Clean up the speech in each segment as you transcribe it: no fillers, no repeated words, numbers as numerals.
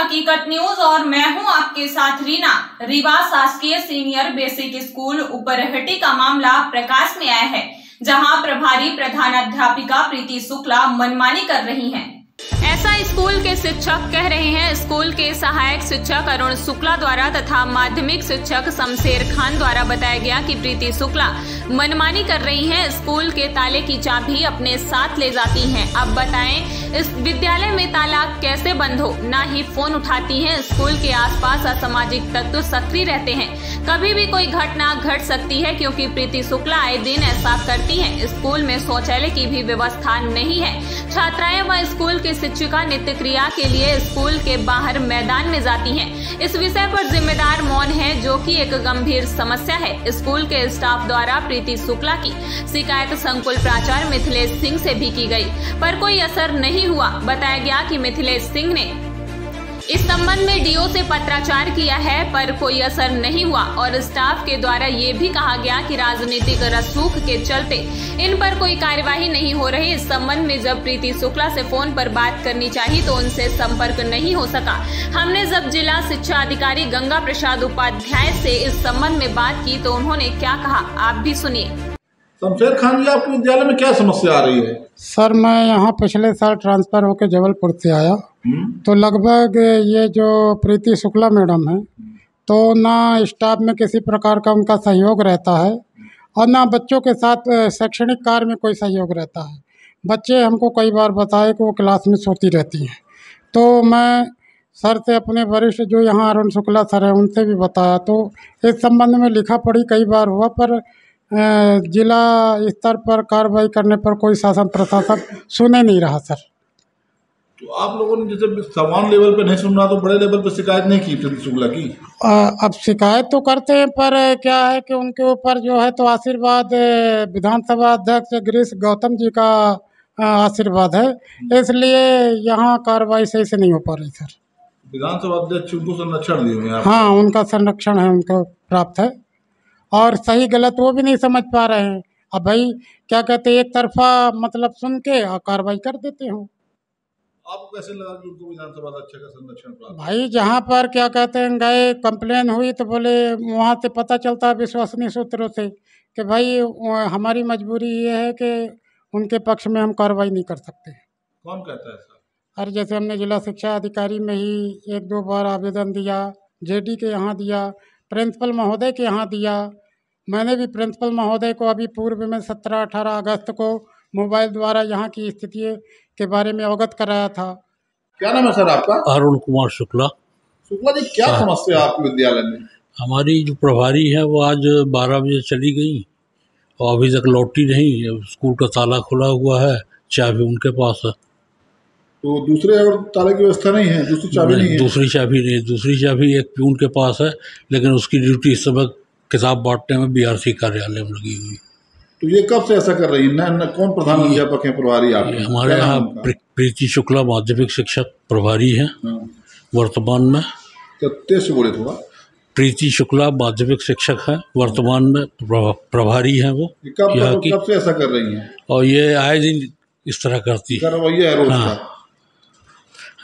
हकीकत न्यूज और मैं हूं आपके साथ रीना। रीवा शासकीय सीनियर बेसिक स्कूल उपरहटी का मामला प्रकाश में आया है, जहां प्रभारी प्रधानाध्यापिका प्रीति शुक्ला मनमानी कर रही हैं। ऐसा स्कूल के शिक्षक कह रहे हैं। स्कूल के सहायक शिक्षक अरुण शुक्ला द्वारा तथा माध्यमिक शिक्षक शमशेर खान द्वारा बताया गया कि प्रीति शुक्ला मनमानी कर रही हैं। स्कूल के ताले की चाबी अपने साथ ले जाती हैं। अब बताएं, इस विद्यालय में ताला कैसे बंद हो, ना ही फोन उठाती हैं। स्कूल के आसपास असामाजिक तत्व सक्रिय रहते हैं। कभी भी कोई घटना घट सकती है, क्योंकि प्रीति शुक्ला आए दिन ऐसा करती हैं। स्कूल में शौचालय की भी व्यवस्था नहीं है। छात्राएं व स्कूल की शिक्षिका नित्य क्रिया के लिए स्कूल के बाहर मैदान में जाती हैं। इस विषय पर जिम्मेदार मौन है, जो कि एक गंभीर समस्या है। स्कूल के स्टाफ द्वारा प्रीति शुक्ला की शिकायत संकुल प्राचार्य मिथिलेश सिंह से भी की गई, पर कोई असर नहीं हुआ। बताया गया कि मिथिलेश सिंह ने इस संबंध में डीओ से पत्राचार किया है, पर कोई असर नहीं हुआ। और स्टाफ के द्वारा ये भी कहा गया कि राजनीतिक रसूख के चलते इन पर कोई कार्यवाही नहीं हो रही। इस संबंध में जब प्रीति शुक्ला से फोन पर बात करनी चाहिए तो उनसे संपर्क नहीं हो सका। हमने जब जिला शिक्षा अधिकारी गंगा प्रसाद उपाध्याय से इस संबंध में बात की तो उन्होंने क्या कहा, आप भी सुनिए। शमशेर खान जी, आपके विद्यालय में क्या समस्या आ रही है? सर, मैं यहाँ पिछले साल ट्रांसफ़र होकर जबलपुर से आया, तो लगभग ये जो प्रीति शुक्ला मैडम है, तो ना स्टाफ में किसी प्रकार का उनका सहयोग रहता है और ना बच्चों के साथ शैक्षणिक कार्य में कोई सहयोग रहता है। बच्चे हमको कई बार बताए कि वो क्लास में सोती रहती हैं। तो मैं सर से अपने वरिष्ठ जो यहाँ अरुण शुक्ला सर हैं उनसे भी बताया, तो इस संबंध में लिखा पढ़ी कई बार हुआ, पर जिला स्तर पर कार्रवाई करने पर कोई शासन प्रशासन सुने नहीं रहा सर। तो आप लोगों ने जैसे समान लेवल पे नहीं सुन रहा तो बड़े लेवल पे शिकायत नहीं की प्रीति शुक्ला की? अब शिकायत तो करते हैं, पर क्या है कि उनके ऊपर जो है तो आशीर्वाद विधानसभा अध्यक्ष गिरीश गौतम जी का आशीर्वाद है, इसलिए यहाँ कार्रवाई सही से नहीं हो पा रही सर। विधानसभा अध्यक्ष उनको संरक्षण दिए हुए हैं? हाँ, उनका संरक्षण है, उनको प्राप्त है, और सही गलत वो भी नहीं समझ पा रहे हैं। अब भाई क्या कहते हैं, एक तरफा मतलब सुन के कार्रवाई कर देते हो। आपको कैसे लगा कि उनको विधानसभा अध्यक्ष का संरक्षण प्राप्त? भाई जहाँ पर क्या कहते हैं गए, कंप्लेन हुई तो बोले वहाँ से पता चलता है विश्वसनीय सूत्रों से कि भाई हमारी मजबूरी ये है कि उनके पक्ष में हम कार्रवाई नहीं कर सकते। कौन कहता है सर? अरे जैसे हमने जिला शिक्षा अधिकारी में ही 1-2 बार आवेदन दिया, जेडी के यहाँ दिया, प्रिंसिपल महोदय के यहाँ दिया। मैंने भी प्रिंसिपल महोदय को अभी पूर्व में 17-18 अगस्त को मोबाइल द्वारा यहाँ की स्थिति के बारे में अवगत कराया था। क्या नाम है सर आपका? अरुण कुमार शुक्ला। शुक्ला जी, क्या समस्या है आपके विद्यालय में? हमारी जो प्रभारी है वो आज 12 बजे चली गई और अभी तक लौटी नहीं। स्कूल का ताला खुला हुआ है, चाबी उनके पास है। तो दूसरे और ताले की व्यवस्था नहीं है? दूसरी चाबी नहीं है? दूसरी चाबी नहीं। दूसरी चाबी एक प्यून के पास है, लेकिन उसकी ड्यूटी इस समय किताब बांटने में बीआरसी कार्यालय में लगी हुई। तो ये कब से ऐसा कर रही है? न कौन प्रधान अध्यापक है प्रभारी आपके? हमारे यहाँ प्रीति शुक्ला माध्यमिक शिक्षक प्रभारी हैं वर्तमान में। तेज से बोले थोड़ा। प्रीति शुक्ला माध्यमिक शिक्षक है, वर्तमान में प्रभारी हैं वो। कब से ऐसा कर रही हैं? और ये आए दिन इस तरह करती है, रोज हाँ,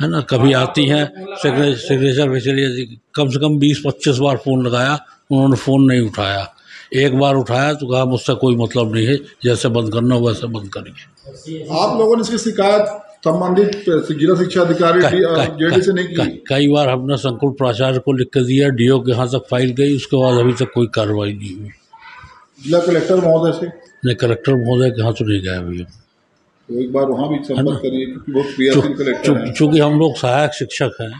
है ना। कभी आती हैं सिग्नेचर पे चलिए, कम से कम 20-25 बार फ़ोन लगाया, उन्होंने फ़ोन नहीं उठाया। एक बार उठाया तो कहा मुझसे कोई मतलब नहीं है, जैसे बंद करना हो वैसे बंद करेंगे। आप लोगों ने इसकी शिकायत संबंधित जिला शिक्षा अधिकारी जेडी से नहीं की? कई बार हमने संकुल प्राचार्य को लिख कर दिया, डीओ के यहाँ तक फाइल गई, उसके बाद अभी तक कोई कार्रवाई नहीं हुई। जिला कलेक्टर महोदय से? नहीं, कलेक्टर महोदय के यहाँ तो नहीं गया भैया। तो एक बार वहाँ भी संपर्क करिए, क्योंकि बहुत क्रियाशील कलेक्टर हैं। चूँकि हम लोग सहायक शिक्षक हैं,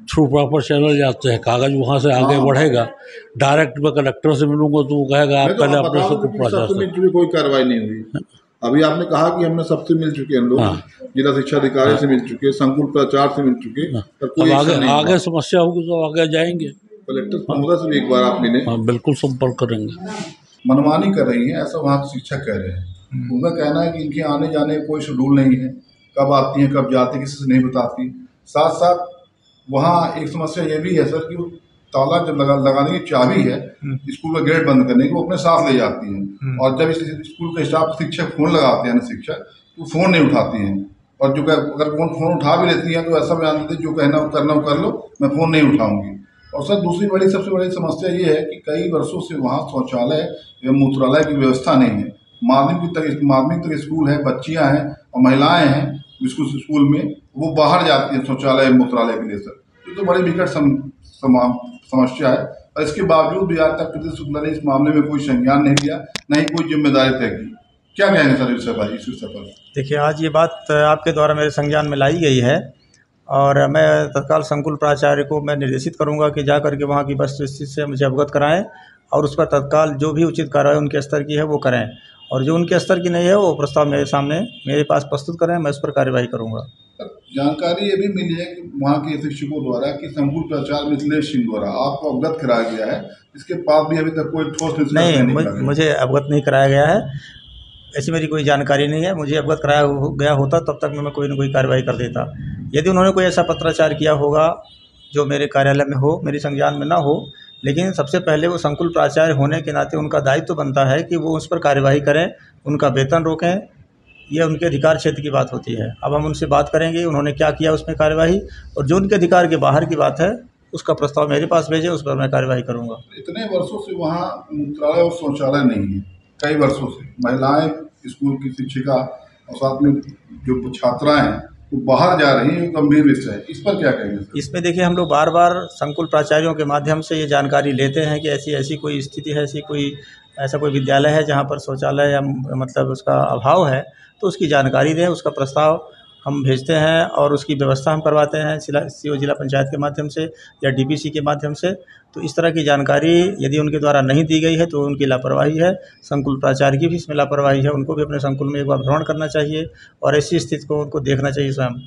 थ्रू प्रॉपर चैनल जाते हैं, कागज वहाँ से आगे बढ़ेगा। डायरेक्ट मैं कलेक्टर से मिलूंगा तो वो कहेगा आप पहले अपने से प्राचार्य से। कोई कार्रवाई नहीं हुई। अभी आपने कहा कि हमने सबसे मिल चुके हैं हम लोग, जिला शिक्षा अधिकारी से मिल चुके, संकुल प्राचार्य से मिल चुके, पर कोई आगे समस्या होगी तो आगे जाएंगे। कलेक्टर महोदय से भी एक बार आप मिले? हाँ, बिल्कुल संपर्क करेंगे। मनमानी कर रही है ऐसा वहाँ के शिक्षक कह रहे हैं। उनका कहना है कि इनके आने जाने का कोई शेड्यूल नहीं है, कब आती हैं कब जाती हैं किसी से नहीं बताती। साथ साथ वहाँ एक समस्या ये भी है सर कि वो ताला जब लगाने की चाबी है स्कूल का गेट बंद करने की, वो अपने साथ ले जाती हैं, और जब इस स्कूल के स्टाफ शिक्षक फ़ोन लगाते हैं ना शिक्षक, तो फ़ोन नहीं उठाती हैं। और जो अगर फ़ोन उठा भी लेती हैं तो ऐसा बयान देती है जो कहना करना कर लो, मैं फ़ोन नहीं उठाऊंगी। और सर दूसरी सबसे बड़ी समस्या ये है कि कई वर्षों से वहाँ शौचालय एवं मूत्रालय की व्यवस्था नहीं है। माध्यमिक तक स्कूल है, बच्चियाँ हैं और महिलाएं हैं स्कूल में, वो बाहर जाती हैं शौचालय एवं मूत्रालय के लिए सर। तो बड़ी विकट समस्या है और इसके बावजूद भी आज तक प्रीति शुक्ला ने इस मामले में कोई संज्ञान नहीं लिया, न ही कोई जिम्मेदारी तय की। क्या कहेंगे सर इस विषय पर? देखिए, आज ये बात आपके द्वारा मेरे संज्ञान में लाई गई है और मैं तत्काल संकुल प्राचार्य को मैं निर्देशित करूंगा कि जा करके वहाँ की वस्तुस्थिति से मुझे अवगत कराएं और उस पर तत्काल जो भी उचित कार्रवाई उनके स्तर की है वो करें, और जो उनके स्तर की नहीं है वो प्रस्ताव मेरे पास प्रस्तुत करें, मैं उस पर कार्यवाही करूँगा। जानकारी ये भी मिली है कि वहाँ के शिक्षकों द्वारा कि संकुल प्राचार्य मिथिलेश सिंह द्वारा आपको अवगत कराया गया है, इसके बाद भी अभी तक कोई ठोस नहीं, मुझे अवगत नहीं कराया गया है, ऐसी मेरी कोई जानकारी नहीं है। मुझे अवगत कराया गया होता तब तक मैं कोई न कोई कार्रवाई कर देता। यदि उन्होंने कोई ऐसा पत्राचार किया होगा जो मेरे कार्यालय में हो, मेरी संज्ञान में ना हो, लेकिन सबसे पहले वो संकुल प्राचार्य होने के नाते उनका दायित्व तो बनता है कि वो उस पर कार्यवाही करें, उनका वेतन रोकें, ये उनके अधिकार क्षेत्र की बात होती है। अब हम उनसे बात करेंगे उन्होंने क्या किया उसमें कार्यवाही, और जो उनके अधिकार के बाहर की बात है उसका प्रस्ताव मेरे पास भेजें, उस पर मैं कार्यवाही करूँगा। इतने वर्षों से वहाँ मूत्रालय और शौचालय नहीं है, कई वर्षों से महिलाएं स्कूल की शिक्षिका और साथ में जो छात्राएं हैं वो बाहर जा रही हैं, गंभीर विषय है, इस पर क्या कहेंगे? इसमें देखिए, हम लोग बार बार संकुल प्राचार्यों के माध्यम से ये जानकारी लेते हैं कि ऐसी कोई स्थिति है, ऐसा कोई विद्यालय है जहाँ पर शौचालय या मतलब उसका अभाव है, तो उसकी जानकारी दें, उसका प्रस्ताव हम भेजते हैं और उसकी व्यवस्था हम करवाते हैं सीओ जिला पंचायत के माध्यम से या डीपीसी के माध्यम से। तो इस तरह की जानकारी यदि उनके द्वारा नहीं दी गई है तो उनकी लापरवाही है, संकुल प्राचार्य की भी इसमें लापरवाही है। उनको भी अपने संकुल में एक बार भ्रमण करना चाहिए और ऐसी स्थिति को उनको देखना चाहिए स्वयं।